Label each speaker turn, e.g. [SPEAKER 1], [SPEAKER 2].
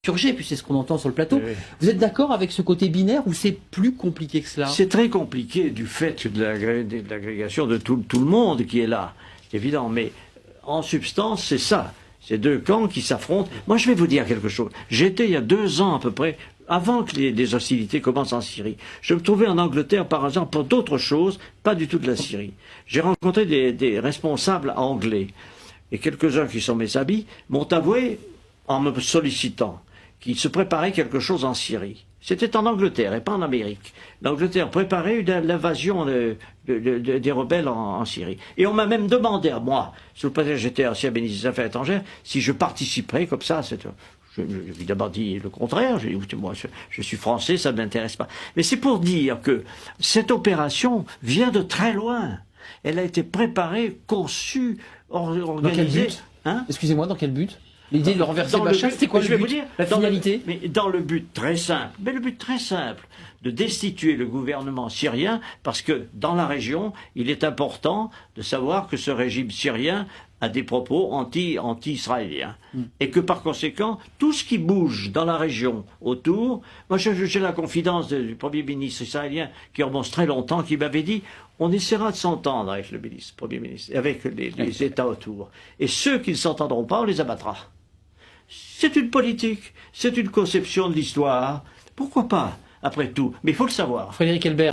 [SPEAKER 1] purgé, puis c'est ce qu'on entend sur le plateau.
[SPEAKER 2] Oui.
[SPEAKER 1] Vous êtes d'accord avec ce côté binaire ou c'est plus compliqué que cela?
[SPEAKER 2] C'est très compliqué du fait de l'agrégation de tout le monde qui est là, c'est évident, mais en substance, c'est ça. C'est deux camps qui s'affrontent. Moi, je vais vous dire quelque chose. J'étais il y a 2 ans à peu près, avant que les hostilités commencent en Syrie. Je me trouvais en Angleterre par hasard pour d'autres choses, pas du tout de la Syrie. J'ai rencontré des responsables anglais. Et quelques-uns qui sont mes amis m'ont avoué, en me sollicitant, qu'ils se préparaient quelque chose en Syrie. C'était en Angleterre et pas en Amérique. L'Angleterre préparait l'invasion des rebelles en Syrie. Et on m'a même demandé à moi, sous le prétexte que j'étais ancien ministre des Affaires étrangères, si je participerais comme ça. J'ai évidemment dit le contraire. J'ai dit, écoutez, moi, je suis français, ça ne m'intéresse pas. Mais c'est pour dire que cette opération vient de très loin. Elle a été préparée, conçue, organisée.
[SPEAKER 1] Dans quel but?
[SPEAKER 2] Hein?
[SPEAKER 1] Excusez-moi, dans quel but? L'idée de renverser Bachar, c'était quoi le but? La finalité?
[SPEAKER 2] Mais dans le but très simple, de destituer le gouvernement syrien, parce que dans la région, il est important de savoir que ce régime syrien a des propos anti-israéliens. Et que par conséquent, tout ce qui bouge dans la région autour, moi j'ai la confidence du Premier ministre israélien qui remonte très longtemps, qui m'avait dit on essaiera de s'entendre avec le Premier ministre, avec les États autour. Et ceux qui ne s'entendront pas, on les abattra. C'est une politique, c'est une conception de l'histoire. Pourquoi pas, après tout? Mais il faut le savoir.
[SPEAKER 1] Frédéric Helbert.